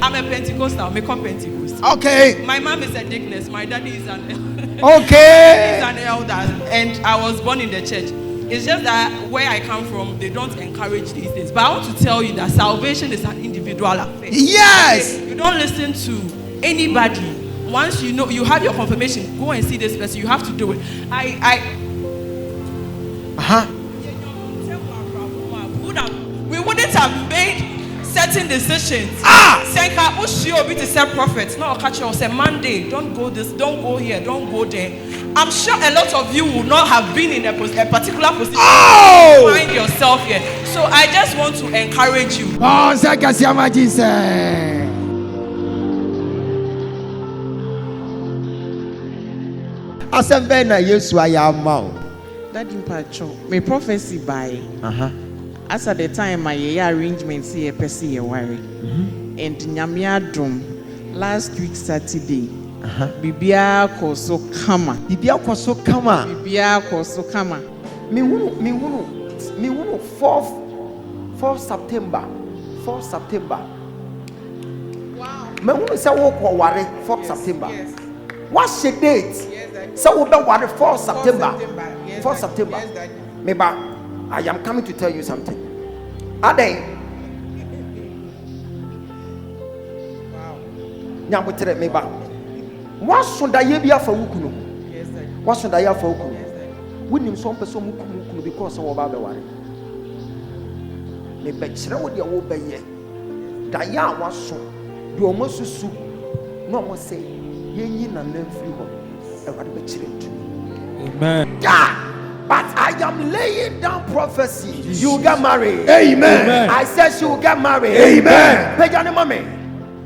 I'm a Pentecostal. Me come Pentecost. Okay. My mom is a deaconess. My daddy is an okay. He's an elder, and I was born in the church. It's just that where I come from, they don't encourage these things. But I want to tell you that salvation is an individual affair. Yes. Okay? You don't listen to anybody. Once you know you have your confirmation, go and see this person. You have to do it. We wouldn't have made certain decisions. Senka Ushio be to say prophets. No, catch you say Monday. Don't go this. Don't go here. Don't go there. I'm sure a lot of you would not have been in a particular position to find yourself here. So I just want to encourage you. Oh, Zakasiama Jesus. Asembena Yesu ayama. That impacho. My prophecy by. As at the time my arrangements here pesi ye worry. And Nyamia Drum last week Saturday. Bibia koso kama. Bibia koso kama. Bibia koso kama. Me wunu 4 September. 4 September. Wow. Me wunu say wo ko ware 4 September. Yes. What's the date? Yes, so we be ware 4 September. 4 Yes, September. Yes, Daddy. Meba, I am coming to tell you something. Ade. Wow. Nyamutere meba. Wasunda ye bia fa wukunu. Yes, Daddy. Wasunda ye fa wukunu. Yes, Daddy. Wonim so mpeso mukunu because wo ba be ware. Me be kire wo de wo be ye. Da ya waso. De omo susu. No mo say yenyi na namfiri ho. E wade be kire tu. Amen. Yeah. But I am laying down prophecy. Jesus. You get married. Amen. I said she will get married. Amen. Pejane mame.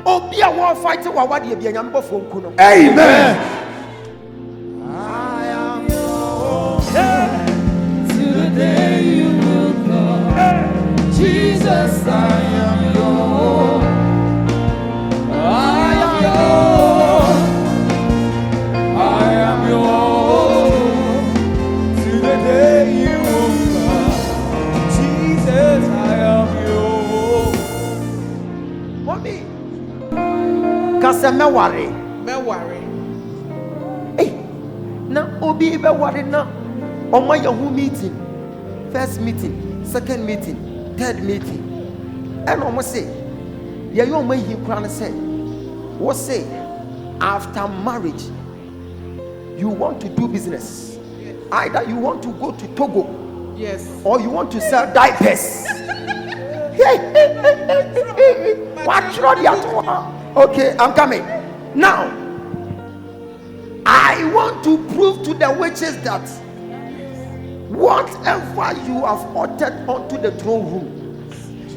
Obi a won fight wa wade bia nyambo fo nkuno. Amen. I am yours. To the day you will come. Jesus, I am yours. I am yours. I am yours. To the day you will come. Jesus, I am yours. Mommy. Kasa me worry. Hey, na obi be worry na. Omo yahu meeting. First meeting, second meeting, third meeting. And omo say, ya you omo hi kura na say, what say after marriage you want to do business. Yes. Either you want to go to Togo. Yes. Or you want to sell diapers. Okay, I'm coming. Now, I want to prove to the witches that whatever you have uttered onto the throne room,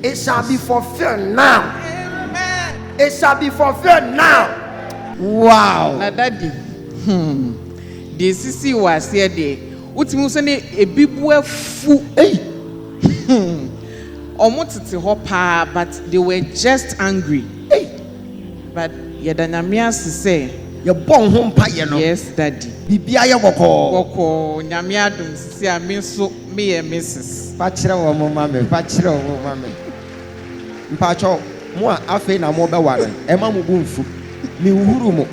it shall be fulfilled now. Amen. It shall be fulfilled now. Wow. Now, Daddy, the sisi was here there. Utimi usene ebibu fu. Hey. Omotiti hopa, but they were just angry. Hey. But yadanyamia say. Your bon home pie, no? Yes, Daddy. Bibia ya woko. Woko nyamia dum sisi amiso me a Mrs. Pachira wo mama, pachira wo mama. Mpacho, mo afi na mo be ware. E ma mo bu mfu. Mi uhuru mo.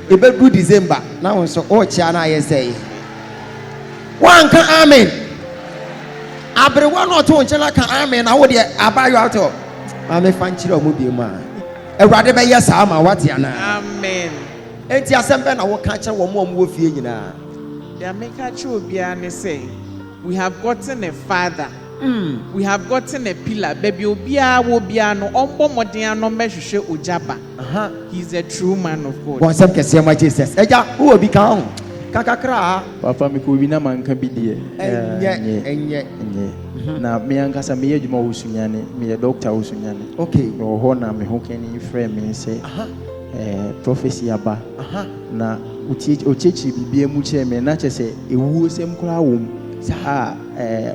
E be du December. Na won so o chia na ye say. Wan ka amen. Abrewa no to nchela ka amen na wo de abayo ato. Ma me fa nchira mo bi ma. Ewrade be yes ama what ya na. Amen. Enti asembe na wo ka kire wo mo wo fie nyina. The America chobia ne say, we have gotten a father. We have gotten a pillar. Baby obia wo bia no ombo modern no mehwehwe Ogyaba. He's a true man of God. Won sem kese ma Jesus. Eja wo obi kan ho. Kakakra. Papa me ko bi na manka bi die. Enye. Na me ankasa me adwuma wo sunyane, me doctor wo sunyane. Okay. No ho na me ho kani frɛ me say. Prophecy aba. Na ochechi bibie mu che me na che se ewu sem kura wo mu. Sa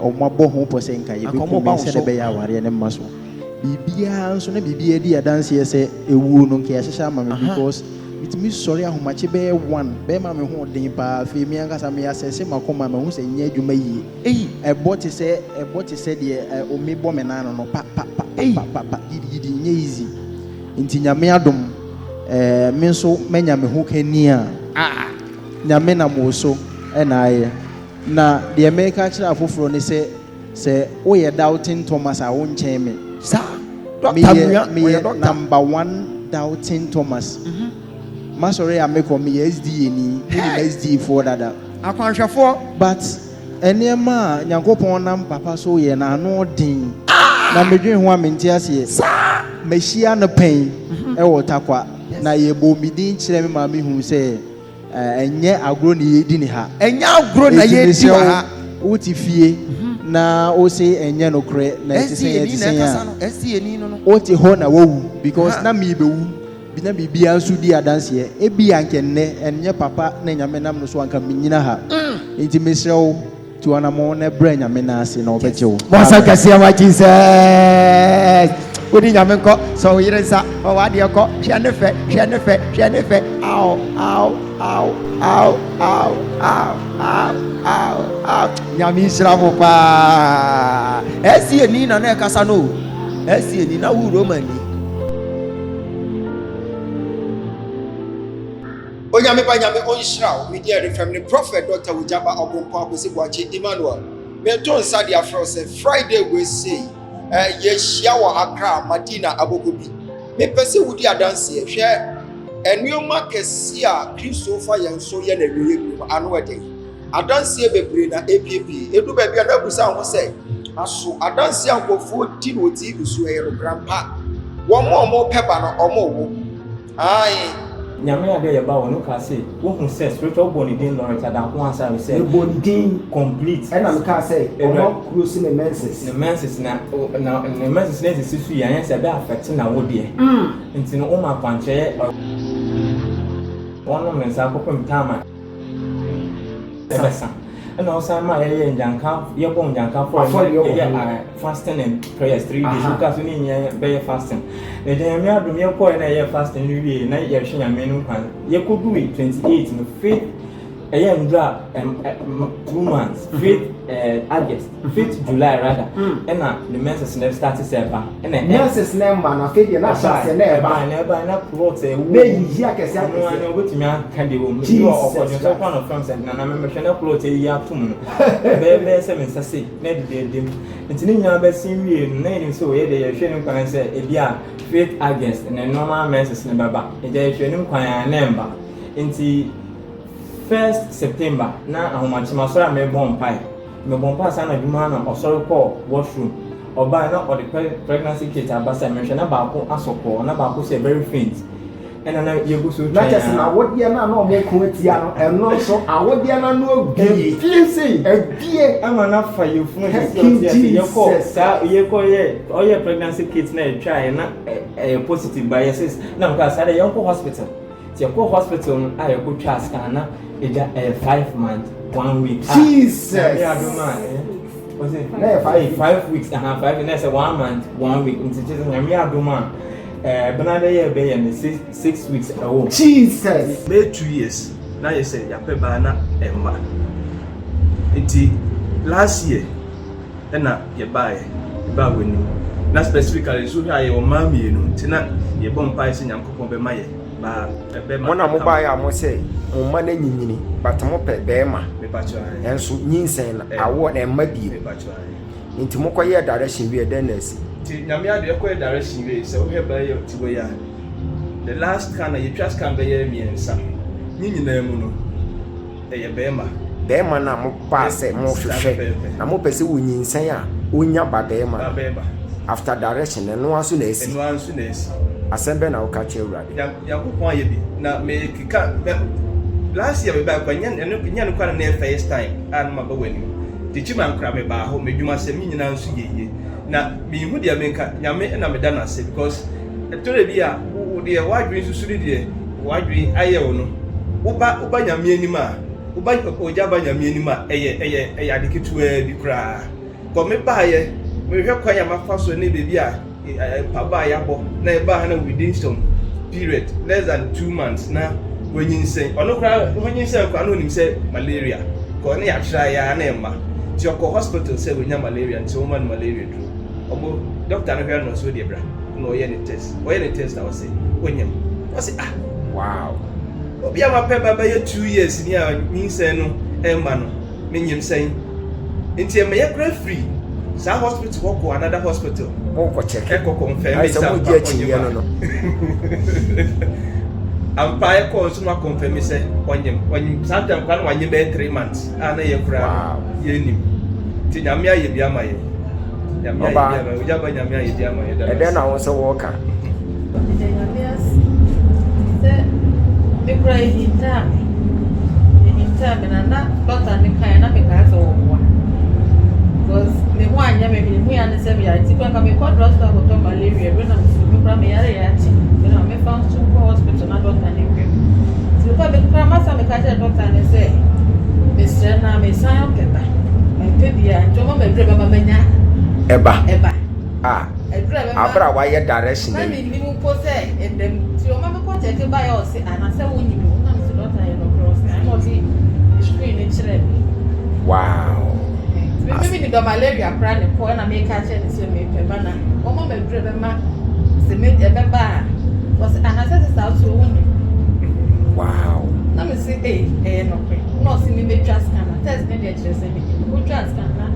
omabo ho pose nka ye be ko me se de be ya ware ne maso. Bibia nso na bibia di adanse se ewu no nka ya hyehyɛ ama me because it me sorry ahomache be one be ma me ho den pa fe me ankasa me asese makoma me ho se nya adwuma yi. Eboti se de o me bo me na no pa gidi nye easy. nti nyame adom me nso menya me ho kani a nyame na mo so na aye na de America kira afoforo ne se wo ye doubting Thomas a wo nchen me sa me number 1 doubting Thomas masore ya meko me SDA ni SDA for dada akwanhwefo but enema nyankopon nam papa so ye na ano din na medwen ho amenti ase sa mehia no pen wo takwa na ye bo midin kire me ma me hu se enye agro ne yedi ni ha enye agro na yedi ha wuti fie na o se enye no kre na etisen ya SDA ni no o ti ho na wawu because na me be wu bina bibia nso di adanse e bi ankenne enye papa na nyame nam no so anka menyina ha enti mesrew ti wana mo na bra nyame na ase na obechewo mosa kasia wa Jesus odi nyame ko so yirensa o wa de ko hwe ne fe au nyame shramo pa esi ni na na kasa no esi ni na wu romani Onyame pa nyame onhyira we dear family prophet Dr. Ogyaba Obonko Akwesi Boachi Emmanuel me ton sadia frose Friday we say ye hia wo Accra Madina Abokobi me pese wudi adanse hwe enuoma kesi a Christopher yenso ye na wiye anu ede adanse bebre na APP edu ba bia na busa ho say aso adanse ankofo ti no ti busu e grandpa wo mo peba no omo wo ai nyame ade ye ba wono ka say wo hu say spiritual born again Lord ada ho answer we say born again complete and am ka say omo close the menses na the menses na sisu ya yan say be affect na wo de nti no o ma kwanche wono mensa kopem tama ebesa and also ma ye njanka ye bon njanka for ye fasting and prayers 3 days because we need be fasting e dey me adum ye ko na ye fasting ni wie na ye hwe nyame no kwan ye ko do 28 no faith ye ndra 2 months faith August 5th July rather and the menses never started server and menses number na faith na chance na na plot e we yi akese akese no wetimi aka de wo you are so one of friends and na me na plot e ya tum no be se me sase na de dem ntini nya ba sin wie na ni so ye de ye hwe ni kwan se e bia 5th August and normal menses ne baba e de hwe ni kwan ya number nti 1st September na ahomachima so me bon pai me bon pass na duma na osoro ko washroom oba na o the pregnancy kit abasa mention na ba ko asoko na ba ko say very faint and na ye go so na just na wodie na na o mo ko atia no eno so awodie na no obi say ebie ama na fa you fun ye ko sa ye ko ye o ye pregnancy kit na e try na positive biases na mo ka sa de yon ko hospital ti ko hospital a ye ko twa scan na e ja 5 months 1 week. Jesus. Yeah, I don't know. Was it 5 weeks and a half? 5 and that's 1 month, 1 week. It's just me I don't know. Banana year be and 6 weeks ago. Jesus. May 2 years. Now you say ya pe bana emma. Iti last year na ye buy weni. Na specifically so here your mami no. Tina ye bon pa ise nyankopon be maye. Ba be ma. Mona mo buy am say mo ma na nyinyini but mo pe be ma. Me pa cho ai. Enso nyinsen na awo na emma bi. Me pa cho ai. Nti mo koye direction we den na si. Ti nyame ade koye direction we say we ba ye ti we ya. The last kind you just can be ye miensa. Nyinyina mu no. Ye be ma. Be ma na mo pa say mo hwehwe. Na mo pese wo nyinsen a onya ba be ma. After direction no aso na esi. No aso na esi. Asembe na ukache urade. Ya kokon aye bi. Na me kika last year we ba kwa nya no kwa na first time an ma ba wani. Tichi man kra me ba ho medwuma sem nyina nso yeye. Na me hu dia me nka nyame na me da na se because tore bi a wo de wadwi susuri de wadwi aye wo no. Wo ba nyame anim a wo ba Ogyaba nyame anim a eye adeketu bi kra. Ko me ba ye me hwe kwa ya mafa so ne bebi a papa ya bo na e ba na within some period less than 2 months na when you say when you say kwa no nim say malaria ko na ya try ya na emma ti ko hospital say we nya malaria until man malaria do omo doctor no hwe no so de bra no any test. Or any test I was say, when you was it Wow. Obi ama peba by 2 years near me say no man menyim saying nti am ye free. Sa hospital work or another hospital. Go check. Eko confirm I say mo je chi no. Am pa eko so ma confirm say onyim sometimes kan wanyim be 3 months ana ye kura ye nim. Ti nyame aye bia ma ye. Nyame aye bia ma Ogyaba nyame aye bia ma ye. E den na won say wo ka. Me cry in time and not doctor me kind of make us all because me one ya me and say me I think when me call doctor go to malaria when I'm me cry me area you know me found to hospital na doctor ni me so because me cry master me catch doctor and say me say na me sign paper my baby and to me drop mama nya Eba ah abra wa ye direction na me ni mu po say and them to mama ko check by us and I say we need to na me doctor you know cross I know the screen in chile. Wow. Maybe the malaria cry the point and make catch and say me pebana. Mama me drive ma say me e beba was and I said out to win. Wow. Na me say no pray. No see me make trust can test me dey say me. Go trust can na.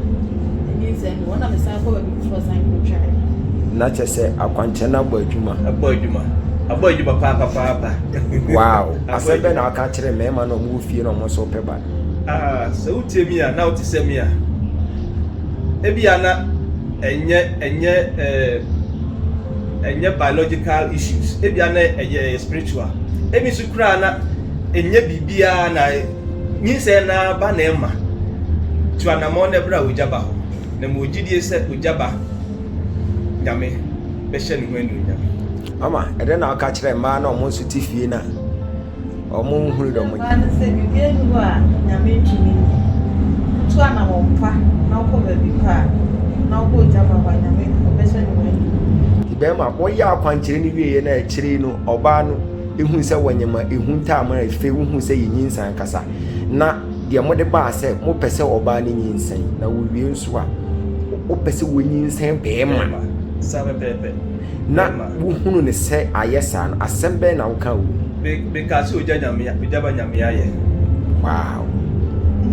Means and one of the sign for before sign go try. Na che say akwanche na gba adwuma. Aboyuma papa. Wow. Ase be na aka kire me ma no mu fie no mo so peba. So utemi a na utisemi a. Ebia na enye biological issues. Ebia na enye spiritual. Emi su kra na enye bibia na nyinse na ba na ema. Tu anamo na bra Ogyaba ho. Na mo gidie se Ogyaba nyame be hye ne ho anu nyame. Mama, e den na aka kire ma na mo so ti fie na. Omo huru do mo. Ba na say bibia ni ho a nyame tumi. Tu anamo mpa na ko ba bi pa. Na ko Ogyaba ba nyame ko be hye ne ho anu. Ibema wo ya akwankyere ni wiye na akire no oba no ehun se wanyema ehun ta amara efe ehun se yinyinsan kasa na de mo de ba se mo pese oba ni nyinsan na wo wie nso a wo pese wo nyinsan be ma Sabe pepe. na wo hunu ne se ayesa no asembe na wo ka wo Be ka se Ogyaba nyame aye. wow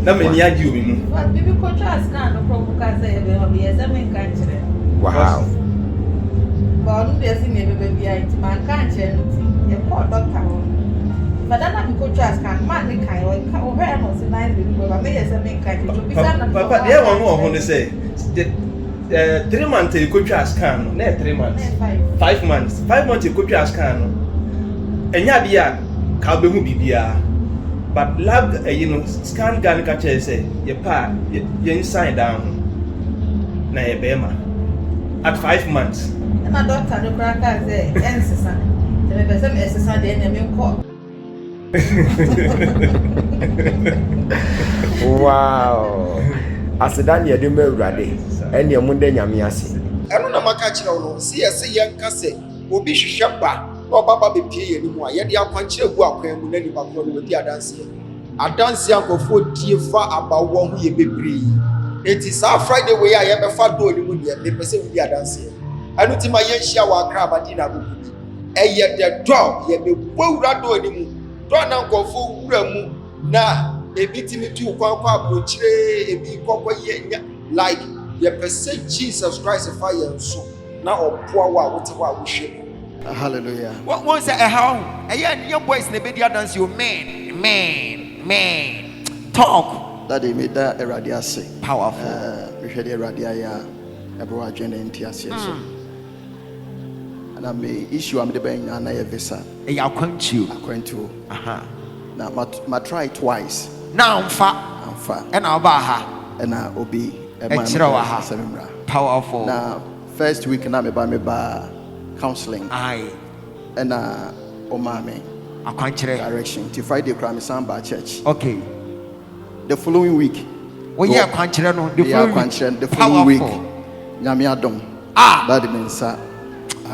Na me ni agi omi mu. But bibi ko trust kan no problem ka say be ho be ese me kan kire. wow But no dey see me be bia it man kan kire no ti e call doctor ho. But that na ko trust kan man ni kan o he no say nice baby but me ese me kan kire. Papa dey one ho ne say 3 months you could trust can no na 3 months 5 months 5 months you could trust can no enya dia ka be hu bibia but lab you know scan gan ka che say ye pa ye inside down na ye be ma at 5 months Na doctor no crack say ensesa. They be say ensesa dey na me ko. wow asedan ye de mawurade ene mu de nyame ase ɛno na maka kyerɛ wo no si yɛse yɛnka sɛ obi hwehwɛ ba na ɔbaba bɛpie yɛ no mu a yɛde akwankyerɛ gu akwan mu na nipa korɔ no wɔdi adanseɛ nkɔfoɔ tie fa abawɔ ho yɛ bebree enti saa Friday wei a yɛbɛfa dɔɔ no mu deɛ mepɛ sɛ wodi adanseɛ ɛno nti ma yɛnhyia wɔ Akra abadi na abɔku bi ɛyɛ the door yɛbɛbɔ wura dɔɔ no mu dɔɔ na nkɔfoɔ wura mu na ebi timi tu kwan kɔ aburokyire ebi kɔkɔ yɛ like yɛpɛ sɛ Jesus Christ fa yɛn so na ɔpoa wo a wote hɔ a wohwɛ mu. hallelujah One say how ɛyɛ boys na bɛdi adanse o man talk Daddy made that a radiasi. powerful We had a radia, a broad agenda in Tiasia. And I may issue I'm the bank and I have visa. ɛyɛ akwantuo According to aha now, my try twice. na mfa I'm far. ɛna ɔba ha And I obey a ɛkyerɛ wɔ ha man. powerful Now, first week, and I'm about counseling. ai And Omame akwankyerɛ direction. Till Friday, crime is by church. okay The following week, woyɛ akwankyerɛ no the following week, Nyamiadom. ah That means I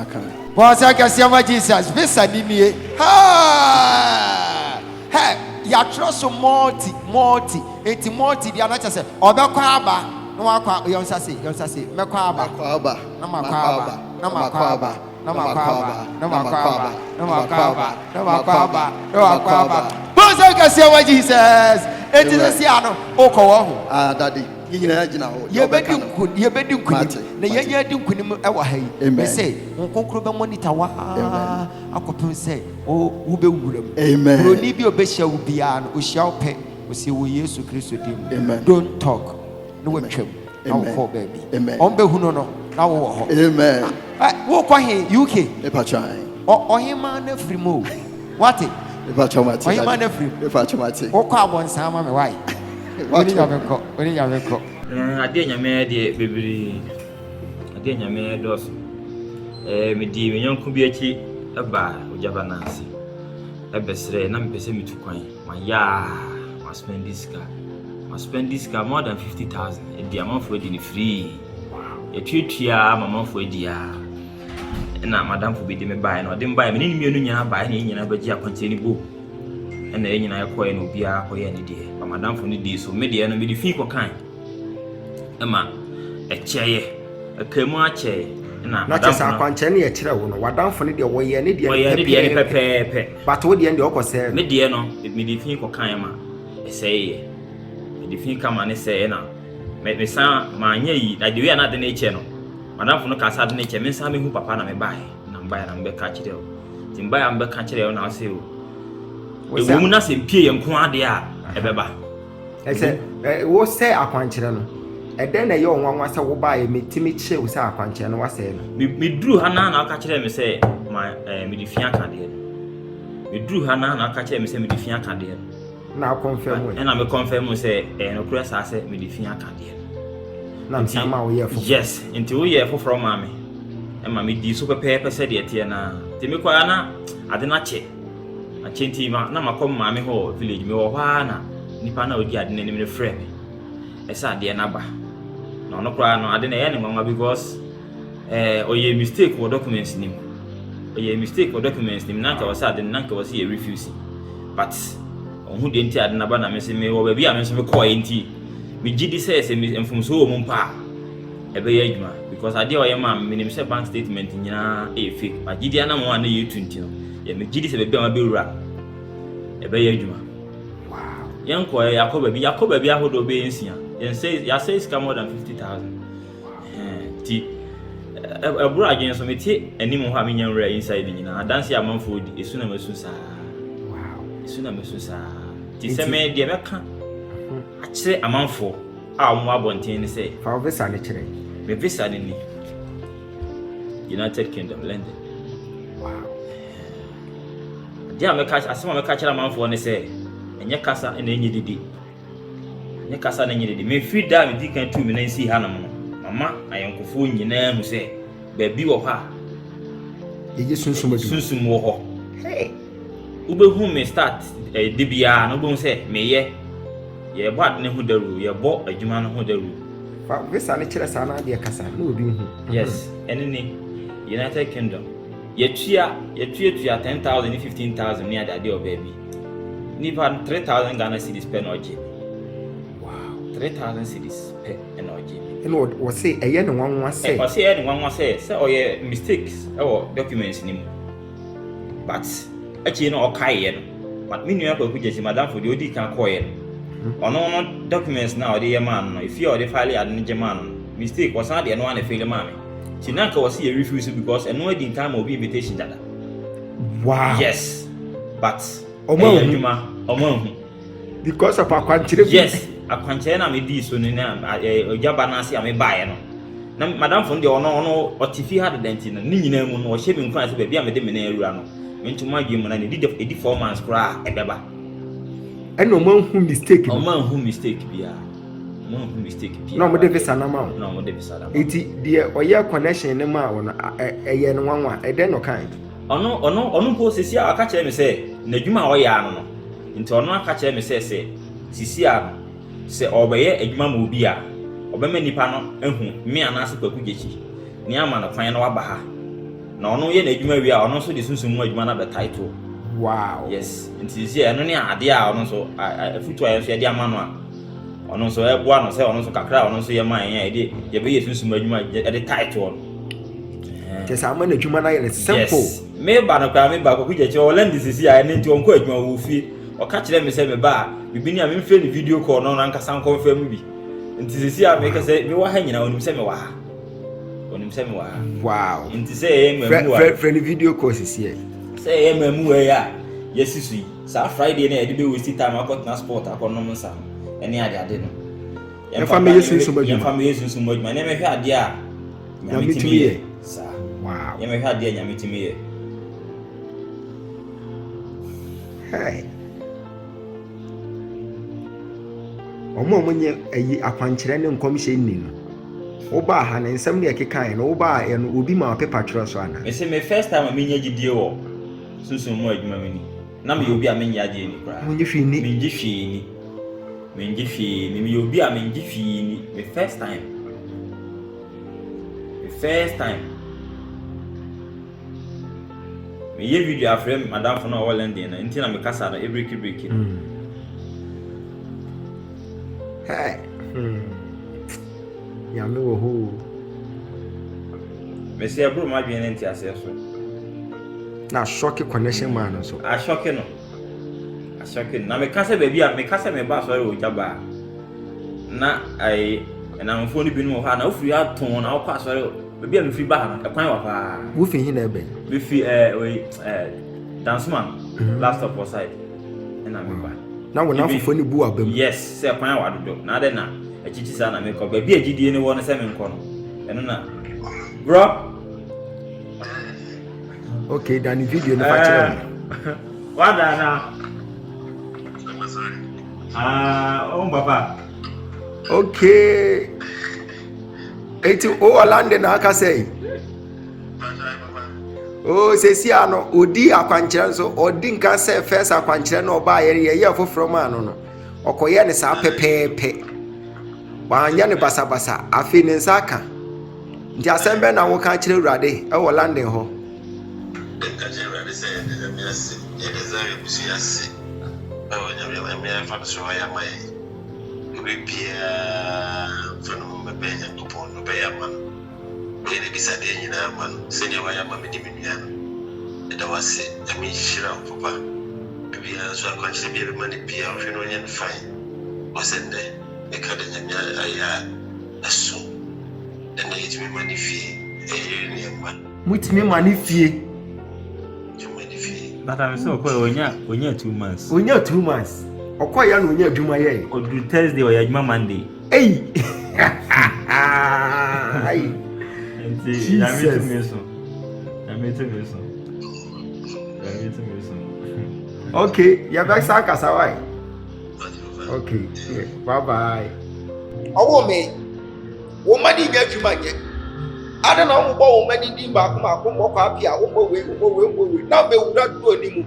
can. bɔsɛ kɛseɛ ma Jesus visa ni nie ha hey yɛatwerɛ so multi enti multi deɛ no kyɛ sɛ ɔbɛkɔ aba na wakɔ yɛnsa se mɛkɔ aba na makɔ aba na makwaba na makwaba na makwaba na makwaba na makwaba bozo kase wa Jesus enti se ano okowo ho daddy yina gina ho yebedi nkuni na yenya di nkuni mu ewa ha yi me say nkonkro be monitor wa akopem say wo be wuram amen roni bi obehia wo bia no ohia wo pe wo se wo Yesu Kristo dim don't talk no we twem na wo baby on be hu no na wo ho amen wo kwa he UK e pa chan ohima na frimo what e pa choma ti ohima na frimo e pa choma ti wo kwa bonsa ma me why oni ya beko ade nyame de bebiri ade nyame dos me di me nyanku bi achi aba Ogyaba nansi ebesre na me pese mitu kwan ma spend this car more than 50,000 e di amount for the free e tutua mama for dia na madam for be di me buy na ode me buy me ni mienu nya buy na nyina baji akwante ni bo na e nyina yakoye no bia koye ni de madam for ni di so me de no me di fi ko kan ema echeye akamu ache na chesa akwanche ne ye kire wo no wadamfo ne de woye ne de pepe but wo de okose me de no me di fi ko kan ma eseye me di fi kama ne sey na me sa ma anya yi na de we na de ne che no madam for no ka sa de ne che me sa me hu papa na me bae na mbae na mbe ka kire o ti mbae am be ka kire o na se o e wo mu na se mpie ye nko ade a ebeba ese wo se akwanche no eden na ye onwanwa se wo bae metimi che wo se akwanche no wase no me duru ha na aka kire me se ma me di fi aka de me duru ha na aka kire me se me di fi aka de na confirm na me confirm se no kura sa se me di fi aka de na sama wo ye fo yes nti wo ye fo from mama e ma me di so pepe se de tie na ti me kwa na ade na che a chenti ma na makom mama ho village me wo ha na nipa na odi ade na ni me frɛ me esa de na ba no kura no ade na ye ne mama because oye mistake for documents nim na ka wasa ade na ka wasa ye refuse but hu de nti ade na ba na me se me wo ba bia me so me call nti me gidi se me mfumso wo mpa ebe ye adwuma because ade o ye ma me nim se bank statement nyina e fake but gidi ana mo na ye 20 no ye me gidi se be bia ma be wura ebe ye adwuma wow yanko yakoba bia hodo be nsia yen say ya say sika more than 50,000 ti ebura agen so meti anim ho amenya wura inside nyina adanse amanfo di esuna masu sa wow esuna masu sa ti se me de beka a kire amanfo a mo abonten ne say fa visa ne kire me visa ne ni United Kingdom London wow dia me catch asema me catch amanfo ne say enye kasa na enye didi ne kasa na enye didi me free da me dikan tu me na nsi ha no mama ayenkofo nyina mu say baby wo ha eje sunsum wo ho hey ubehu me start debia no bo say me ye bo ade ne hu daru ye bo adwuma no hu daru fa visa ne kire sa na de kasa na obi hu yes eneni United Kingdom ye tua 10,000 15,000 ni ade o baby ni pa 3,000 Ghana cedis per no je wow 3,000 cedis per no je eno wo say eye ne nwanwa say o say eye ne nwanwa say oye mistakes documents ni mu but achi no o kai ye no but me nua ko kujesi madam for the odi kan ko ye no documents na o de ye man no if you o de file ad ne je man no mistake was na de no na fail man ti nanka was ye refuse because eno adi kan ma obi invitation dada wow yes but omo because of akwanchire yes akwanchire na me di so ni na Ogyaba na ase ame bae no na madam fo de ono otifi had denti na ni nyina mu no o hye bi nkwan se ba bia me de me na awura no me ntuma adwe mu na ne di 4 months kra ebeba eno manhu mistake bia no mo de visa na ma no mo de visa na eti de oye connection ne ma wono eye no nwanwa e de no kan ono po sisi a aka kire me se na adwuma o ya no nti ono aka kire me se sisi a se obeye adwuma ma obi a obema nipa no ehu me anase kwaku gechi ni ama na kwan na waba ha na ono ye na adwuma wi a ono so de sunsun mu adwuma na be title wow yes nti sisi eno ne ade a ono so afutu a so de ama no a ono so eboa no se ono so kakra ono so ye man ye de ye be ye sunsun adwuma de title Just I'm going to do simple. Me ba no kwa me ba ko kuje che o land sisi a ne nti on ko adwuma wo fie o ka kire me se me ba bibi ni a me mfe ni video call no na nkasa confirm bi nti sisi a me ka se me wa ha nyina onim se me wa ha onim se me wa ha Wow nti se e mamu wa friend video call sisi e se e mamu wa ya yesisu sa Friday na e de be waste time akọ transport akọ no nsa ene ade no ya family yesu ya family yesu mojuma na me hwe ade a nyamitimi ye sa wow ya me hwe ade a nyamitimi ye. Hey. Omo nye ayi akwankyerɛ ne nkɔmhyɛ nni no. Wo ba ha ne nsɛm ne ɛkekan no wo ba no obi ma paper twerɛ so ana. Me say me first time a menya gidie wo. Sunsun mu adwuma mani. Na me obi a menya gye ni kra. Munye hwi ni. Mengi hwi ni. Mengi hwi ni me obi a mengi hwi ni. Me first time. Me ye video afrem madam for no London na ntina me kasa na every break. Hey. Ya me wo ho. Me say bro ma dwen nti ase so. Na shock connection man so. A shock no. Na me kasa baby a me kasa me ba so Ogyaba. Na ai na mfo ni binu ho na ofuri aton na okwa so baby a me free ba ha na kwan wa pa. Wo fi hin na ebe. Me fi dance man last up side. Na me ba. Na wo na fofo ni bu abam. Yes, say kwan wa dodo. Na de na echichi sa na me ko baby agidie ni wo na se me nko no. Eno na bro. Okay, Danny video na facture. Wada na. Papa. Okay. Eti o Orlando na aka say. Oh, sesi ano odi akwankyerɛ so odi nka sɛ first akwankyerɛ na ɔba yɛ afoforo ma no no. Okoye ne saa pepepe. Wanya ne basa afi ne nsa aka. Nti asɛmbe na wo ka kyerɛ Urade e wɔ London ho. Mutimi mani fie. But I'm so cool. Onya 2 months. Onya 2 months. Okoya no onya adwuma ye. Odu Thursday or adwuma Monday. Hey. Jesus. Okay, ya back saka sawai. Okay. Yeah. Bye. Owo me. Wo mani nya adwuma nye. Ada na wo bo wo mani din ba ko mo kwa pia wo mo we na be wura du onimu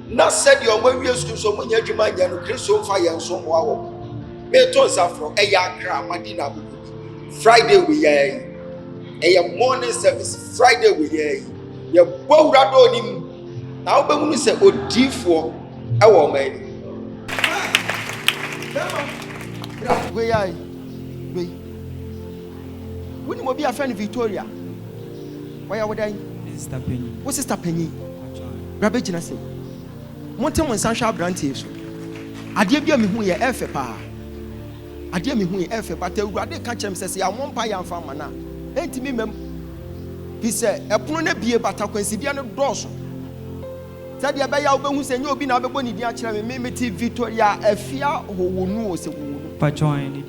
na said your mo wie su so mo nya adwuma nya no Kristo mfa ye nso mo awo me to safro e ya kra madina bu Friday we ye e morning service Friday we ye bo wura du onimu na wo be hunu se odifo e wo mani we ye when you be a friend Victoria, why would I? Sister Penny. What's Sister Penny? Rabbi Jinasi. Monte mon Sancha Brantis. I dear me who ye pa. I dear me who ye but the Radi catch him says, I won't buy a farmer now. Ain't me, mem. He said, a prune be a bataquensidiano dorsal. Said the Abaya who said, you'll be now bony dear children, maybe Victoria, a fear who knows a woman. Pajoin.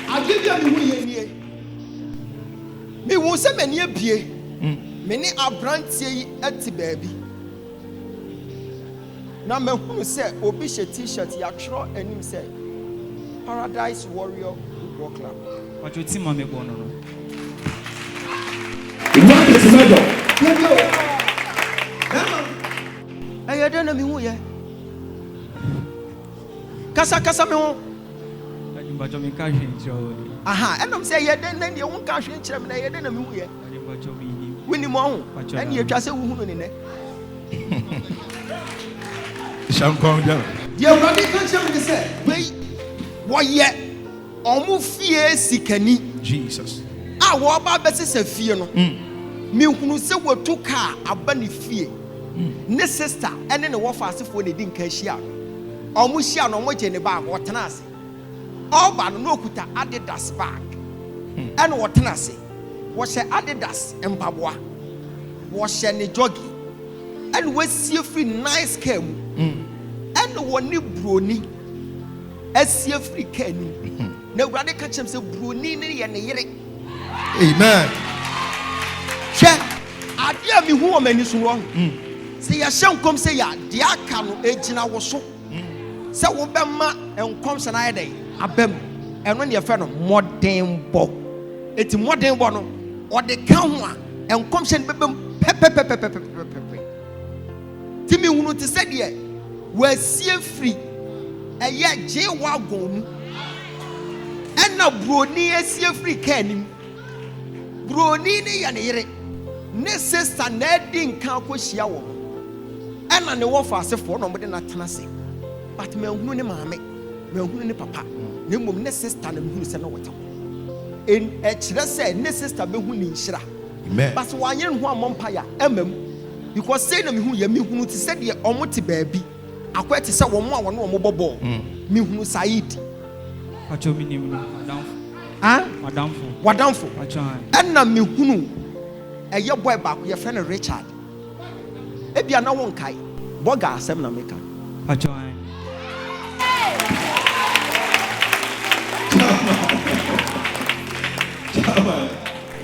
I give you me won't say many a beer. Many are brandy at the baby. Now, me who say, Obisha t-shirt, Yakro, and him say, Paradise Warrior Football Club. What you see, Mammy Bono? I don't know me who ye. Kasa me won. But you can't change your. Aha, and I'm saying, then you won't catch him, and I didn't know who ye. Winnie Mon, and you just a woman in it. Shampoo, dear Rabbi, can't you say, wait, why yet? Omu fie sikani. Jesus. A wo ba bese se fie no. Me hunu se wotu ka aba ne fie. Ne sister ene ne wo fa asefo ne di nka hia. Omu hia no mo je ne bag wo tena ase. Oba no okuta Adidas bag. Ene wo tena ase. Wo hye Adidas mpaboa. Wo hye ne jogi. Ene wo sie free nice car mu. Ene wo ne broni. Asie free car ni. Na urade ka chem se broni ne ye ne yere. Amen. She adia mi hu o mani so wo. Se ya hyenkom se ya de aka no egina wo so. Se wo be ma enkom se na ye dey abam. Eno ne ye fe no modern bo. Eti modern bo no o de ka ho a enkom se ne bebem pepepepepepepepe. Ti mi hunu ti se de wa sie free eye je wa gon mu. Ena broni asie free car nim. Broni ne ya ne yere. Ne sister na di nkan ko hia wo. Ena ne wo fa asefo no mo de na tena se. But me hunu ne maame, me hunu ne papa. Ne mom ne sister na me hunu se na wo ta. En e kire se ne sister be hunu ni nhira. Amen. But wanye ho amompa ya emam. Because say na me hunu ya me hunu ti se de omote baabi. Akwete se wo mo a wo no mo bobo. Me hunu Said. Pacho minim madam. Wadamfo. Enna me hunu eye boy back your friend Richard. Ebia na won kai. Boga asem na meka. Pacho.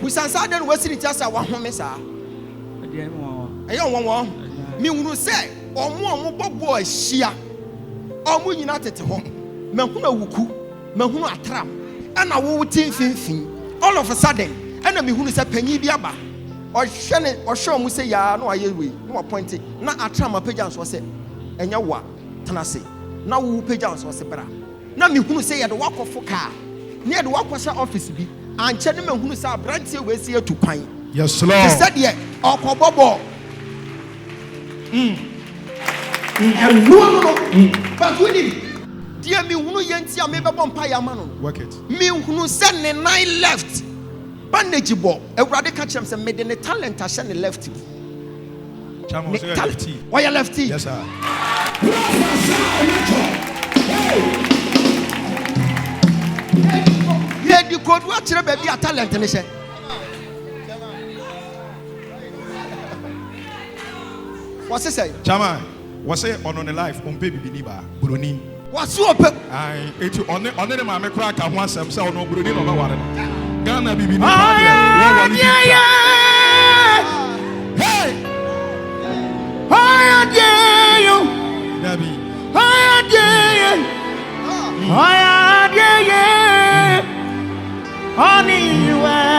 We sansa den we siri tiasa wa home sa. Eye won. Me hunu se omo bobo ahia. Omo nyina tete ho. Me hunu awuku. Me hunu atram. Ana wo tin finfin. All of a sudden, ana me hunu se panyi bi aba. O hwe mu se ya na aye we. No appoint na atram apagya so se enya wa tenase. Na wo pagya so se bra. Na me hunu se ya de wakofo ka. Ne ya de wakosha office bi. Anche ne me hunu se abrantie we se atu kwan. Yes Lord. He said ye okobobo. No. But we need dear me hunu yenti a me bebo mpa ya ma no. Work it. Me hunu se ne nine left. Bandage bo. Ewrade ka chem se me de ne talent a she ne left. Chamo so lefty. Why you lefty? Yes sir. Yeah, the code what chere baby a talent ne she. What's it say? Chama, what's it on the life on baby biniba broni. What's you open? I it on the mama crack and one sem say no broni no ba Ghana bibi ni. Hey! I dare you. Dabi. I dare you. I dare you. Honey, you are.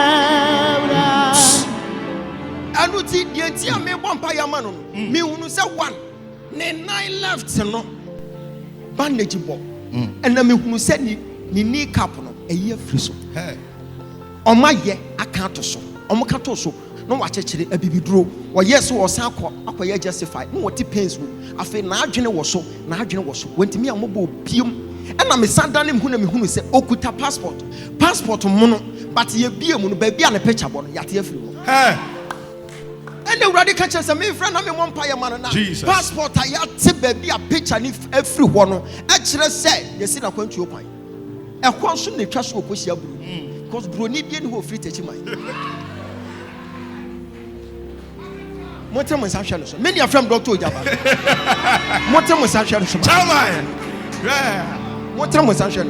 And what the entire me one paya man. Me who say one. Ne nine left no. Bandage bo. And na me who say ni knee cap no. A year free so. Hey. On my ye account so. On my cat so. No watch actually a baby draw. Or yes, or sanko. Aqua justify. No what pains me. I feel na adwene was so. Na adwene was so. When to me a mobile pium. And I'm a son down him who say okuta passport mono. But ye be a mono baby and a picture bon yet ye free. Hey. And the radical chance of me friend I'm a one pie man now. Passport I had baby a picture and if every one actually said you see na kwant you pine. A question the trust will push your blue. Because Bronidian who free teaching my Motem was actually many are from Dr. Ogyaba. Motem was actually yeah. Motem was actually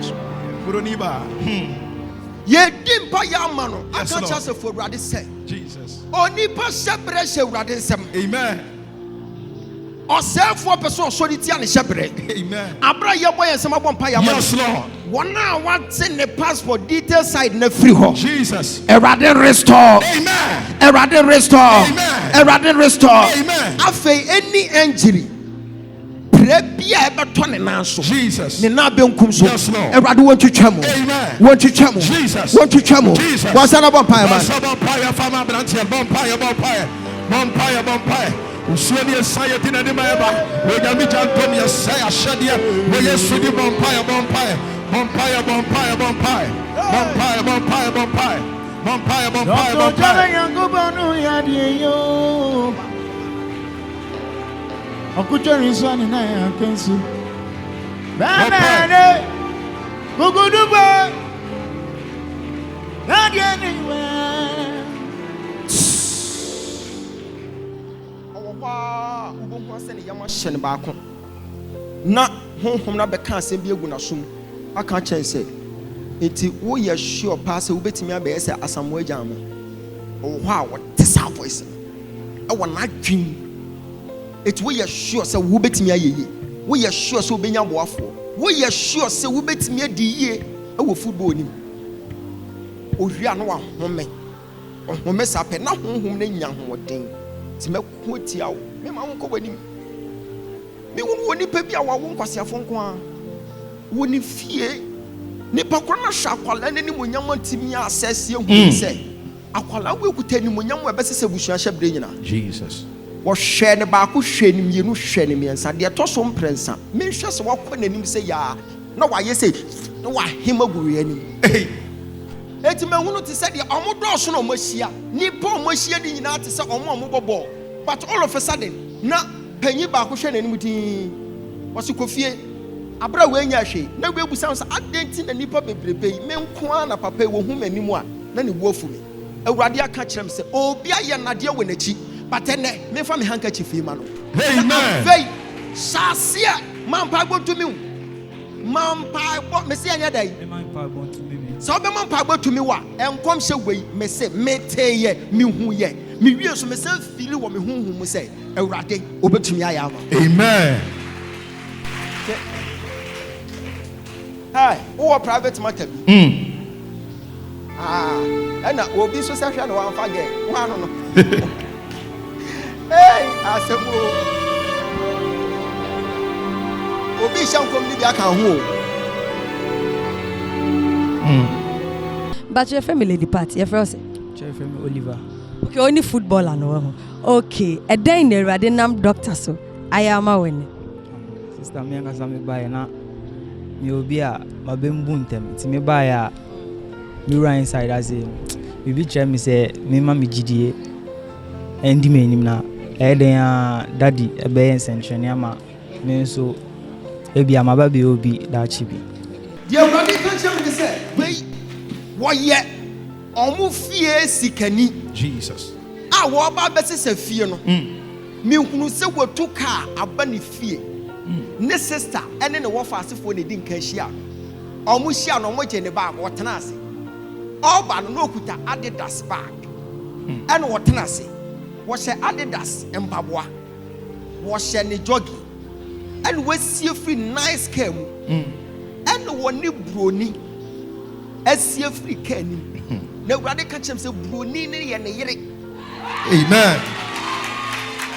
Broniba. Ye dimpa ya mano. I can't just for Radis say. Jesus. Oni pa shebre she Radisem. Amen. Or self for person solity and shebre. Amen. Abra your boy and some one paya. Yes, Lord. One now what's in the passport detail side ne free ho. Jesus. Erade restore. Amen. Erade restore. Amen. Erade restore. Amen. Afe any injury. Prebia ebe tone nanso. Jesus. Ne na be nkum so. Yes, Lord. Erade want to chamo. Amen. Want to chamo. Jesus. Want to chamo. Jesus. What's another paya man? Bonfire, fama branch, bonfire. Usually a saying in the Bible. We can be jantom, yes, say a shadia. We yes, to the bonfire. Okuchori swani na ya kensu. Bana guguduba. Nadia niwa. Owa ubonko se ne yama hye ne baako. Na honhom na beka asem bi egu na som. Aka chense. Enti wo ye sure pass wo betimi abe se asamu agyamu. Owo a wo tesa voice. E wo na dwin. Eti wo ye sure se wo betimi ayeye. Wo ye sure se wo benya boafo. Wo ye sure se wo betimi adi yie e wo football nim. Ohwia no wa home. Ohome sape na honhom na nya hoden. Ti meko tia wo. Me ma wo ko wanim. Me woni pa bia wa wo nkwasiafo nko a. Woni fie. Nipa kwana shakwala ne monyam ntimi asese hu se. Akwala wo ekuta ni monyam ebesese busua hyebre nyina. Jesus. Wo hwe ne ba ko hwe ni mienu hwe ni miensa de to so mprensa. Me hwe se wo kɔ nanim se ya na wa ye se na wa hema guru ani. Eti mahunu te se de omodo so na omahia. Nipa omahia ni nyina te se omobobo. But all of a sudden na panyi ba ko hwe nanim tin. Wo se kofie abra we nya hwe na we busa so adenti na nipa bebrebe me nko na papa wo hu manimu a na ne bu afu me awurade aka kyerem se obi aye nade wo nachi but ene me fa me handkerchief fi ma no amen vei sasia mampa gbotumi mampa gbo me se anya dai mampa gbotumi so be mampa gbotumi wa enkom hye wei me se meteye me hu ye me wie so me se fili wo me hu mu se awurade obetumi aya ma amen. Hey, who private matter? And obi so say hwe no wan fa ge. Wan no. Hey, asemo. Obi shankom ni bi aka ho. But your family the party, your friend Your family Oliver. Okay, only footballer no. Okay, e den na Awurade nam doctor so. Ayama weni. Sister me anga me buy na me obi a mabembu ntem. Ti me buy a me right inside as a bibi chere me say me ma me gidie endi me nim na e den a daddy e be ensentwene ama me so ebi amaba be obi da chibi. The Awurade kan chere me say we wo ye omu fie sikani Jesus. A wo ba besese fie no. Me hunu se wotu ka aba ne fie. Ne sister ene ne wo fa asefo ne di nka hia. Omu hia no mo je ne bag wo tena ase. Oba no okuta Adidas bag. Ene wo tena ase. Wo hye Adidas empaboa. Wo hye ne jogi. Ene wo sie free nice car mu. Ene wo ne broni. Asie free car ni. Na Awurade ka chem se broni ne ye ne yere. Amen.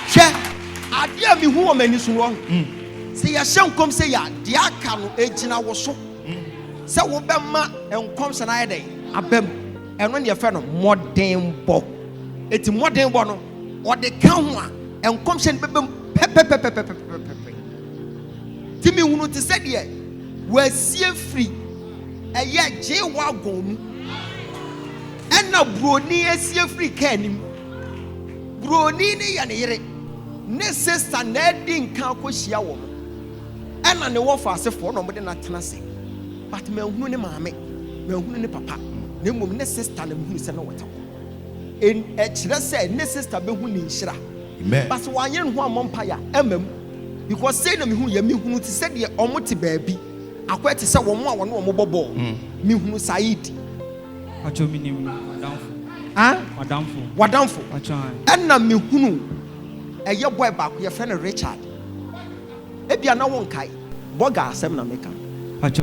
Hwe adia mi hu o mani so no. Se ya hyenkom se ya de aka no egina wo so. Se wo bema enkom se na ye dey abem. Eno ne ye fe no modern bo. Eti modern bo no o de ka ho a enkom se ne bebem pepepepepepepe. Ti mi hunu te se de wa sie free eye je wa gon mu. Ena broni asie free ka nim. Broni ne ya ne yere. Ne sister na di nkan akohia wo. Ena ne wo fa asefo no mo de na tena se. But me hunu ne maame, me hunu ne papa. Ne mom ne sister na me hunu se na wota. En kire se ne sister be hunu nhira. Amen. But wanye no ho amompa ya emam. Because say na me hunu ya me hunu ti se de omote baabi. Akwete se wo mo a wo no mo bobo. Me hunu Said. Acho minim madamfo. Madamfo. Wadamfo. Acho. Ena me hunu eye boy back your friend Richard. Ebia na won kai. Boga asem na meka. Acho.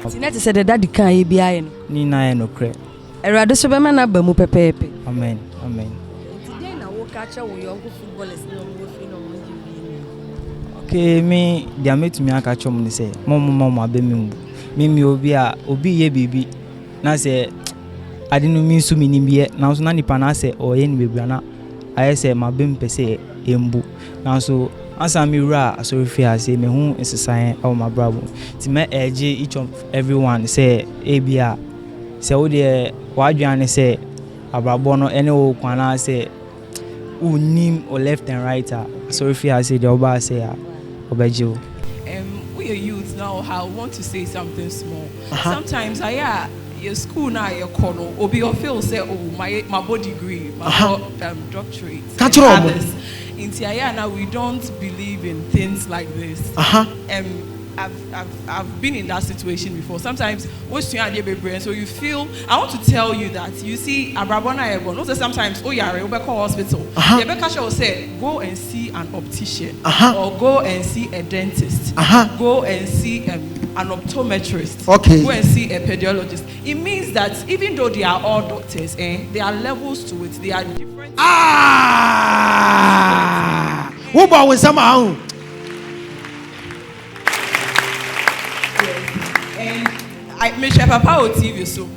Sinete said the daddy kan e bia no. Ni na e no kre. Awurade so be ma na ba mu pepepe. Amen. Amen. Today na wo ka cha wo young footballers no mo fi no mo ji. Okay, me dia metumi aka chom ni say mom abemimbu. Me obi ye bibi na say I didn't mean so many be now so na nipa na say o ye ni bebre na I say my bem pese embu now so asa mi ra so fi say me hu nsesan o my brabo ti me eje each of everyone say ebia say wo de wadwan say abrabo no ene wo kwana say unim or left and right so if I say the oba say obejo we are youth now. I want to say something small. Sometimes your school now your corner obi or feel say oh my body degree my doctorate others in now we don't believe in things like this. I've been in that situation before. Sometimes what's your idea, so you feel. I want to tell you that you see, Abrabona Ego. Also sometimes oh yeah, we call hospital. The Becca will say go and see an optician or go and see a dentist. Go and see an optometrist. Go and see a pediatrist. It means that even though they are all doctors, there are levels to it. They are different. Who about with somehow? I make sure Papa on TV so,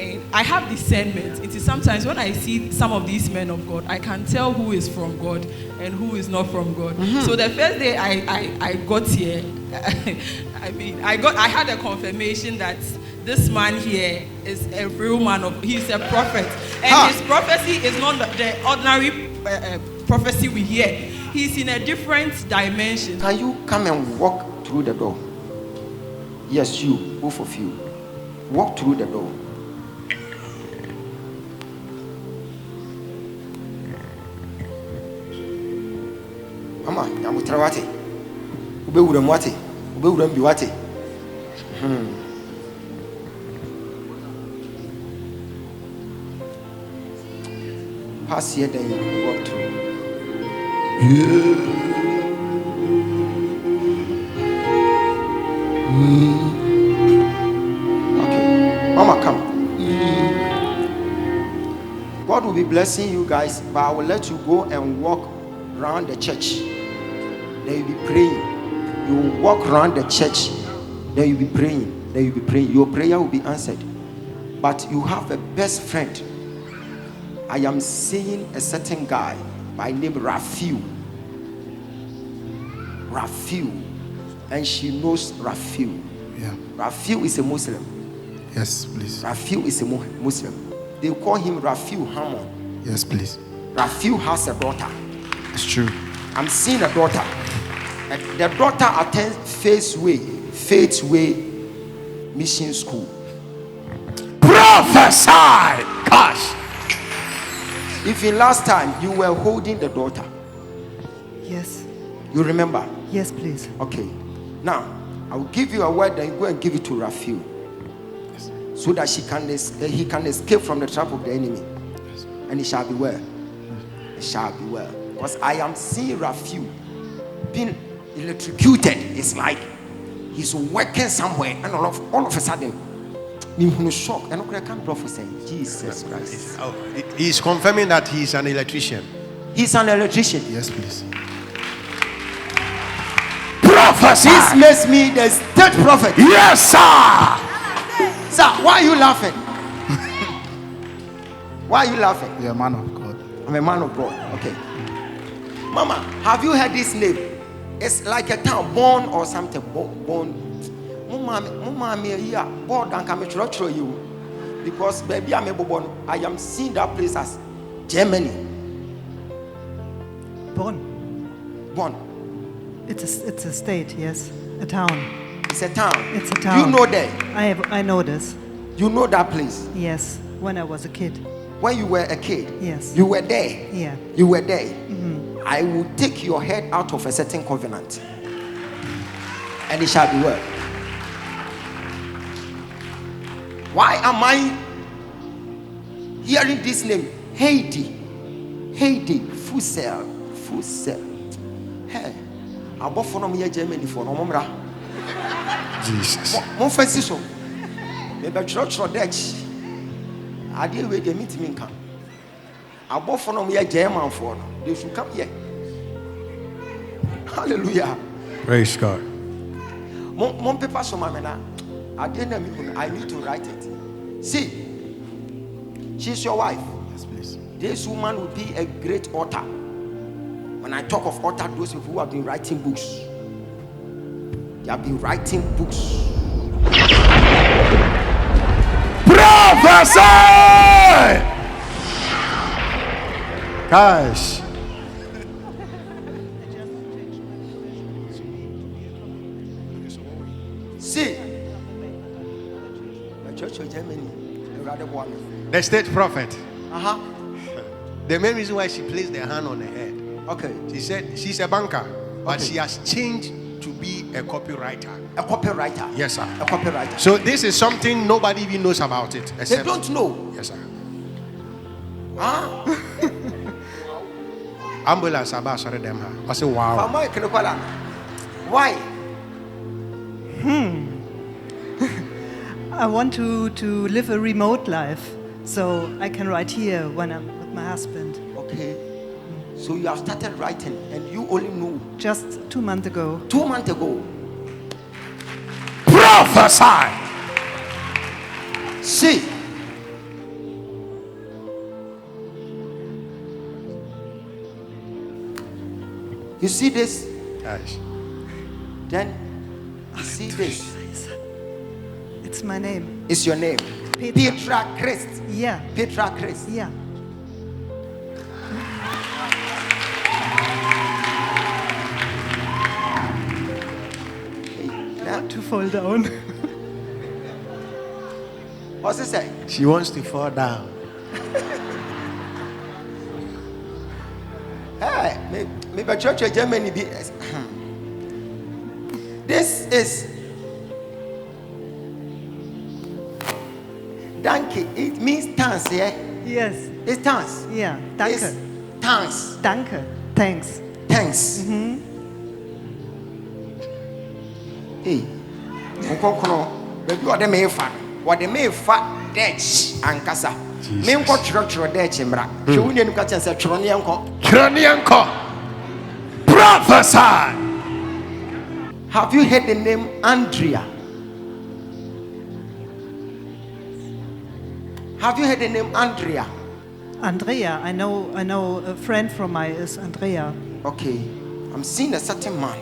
and I have discernment. It is sometimes when I see some of these men of God, I can tell who is from God and who is not from God. So the first day I got here, I had a confirmation that this man here is a real man of. He's a prophet, and his prophecy is not the ordinary prophecy we hear. He's in a different dimension. Can you come and walk through the door? Yes, you, both of you. Walk through the door. Mama, I'm with Trawati. Ube udam wati. Ube udam biwati. Pass here, then you walk through. Okay, Mama, come. God will be blessing you guys, but I will let you go and walk around the church. Then you'll be praying. You will walk around the church. Then you'll be praying. Then you'll be praying. Your prayer will be answered. But you have a best friend. I am seeing a certain guy by name Rafiu. Rafiu. And she knows Rafiu. Yeah. Rafiu is a Muslim. Yes, please. Rafiu is a Muslim. They call him Rafiu Hammon. Yes, please. Rafiu has a daughter. It's true. I'm seeing a daughter. And the daughter attends Faith Way Mission School. Prophesy! Gosh! If in last time you were holding the daughter. Yes. You remember? Yes, please. Okay. Now, I will give you a word and go and give it to Rafiu. Yes. So that he can escape from the trap of the enemy. Yes. And he shall be well. He shall be well. Because I am seeing Rafiu being electrocuted. It's like he's working somewhere and all of a sudden I'm shocked. And I can't prophesy. Jesus Christ. Oh, he's confirming that he's an electrician. He's an electrician. Yes, please. Prophesy. This makes me the state prophet. Yes, sir. Sir, why are you laughing? Why are you laughing? You're a man of God. I'm a man of God. Okay. Mama, have you heard this name? It's like a town, born or something. Born. Mama, here, born and come to you. Because baby, I am seeing that place as Germany. Bonn. It's a state, yes. A town. It's a town. It's a town. You know that? I know this. You know that place? Yes. When I was a kid. When you were a kid? Yes. You were there? Yeah. You were there? Mm-hmm. I will take your head out of a certain covenant. And it shall be well. Why am I hearing this name? Heidi, Fusel. Hey, I bought for me Germany for no more. Jesus. Mon Francisco. Maybe church or Dutch. I deal with the meeting. I bought for me German for they should come here. Hallelujah. Praise God. Mon paper so mamena. I need to write it. See, she's your wife. Yes, please. This woman will be a great author. When I talk of author, those people who have been writing books, they have been writing books. Prophesy! Gosh. See, the church of Germany, The state prophet. Uh-huh. The main reason why she placed her hand on her head. Okay. She said she's a banker, but Okay. she has changed to be a copywriter. A copywriter. Yes, sir. A copywriter. So this is something nobody even knows about it. They don't know. Yes, sir. Ah. Ambulance about sorry them. I say wow. Why? I want to live a remote life, so I can write here when I'm with my husband. Okay. So you have started writing, and you only know Just 2 months ago. 2 months ago. Prophesy. See. You see this? Yes. Then you see this. It's my name. It's your name. Petra Christ. Yeah. Petra Christ. Yeah. Yeah. To fall down. What's it say? She wants to fall down. Hey, maybe church of Germany be. This is Danke. It means thanks, yeah? Yes. It's thanks. Yeah. Danke. It's thanks. Danke. Thanks. Thanks. Hey, Mkokono, baby, what the may fa? What the may fa? Dutch and Casa. Menko church or Dutch and Bra. Junior Catch and said Tronianko. Tronianko. Prophesy. Have you heard the name Andrea? Have you heard the name Andrea? Andrea. I know a friend from my is Andrea. Okay. I'm seeing a certain man.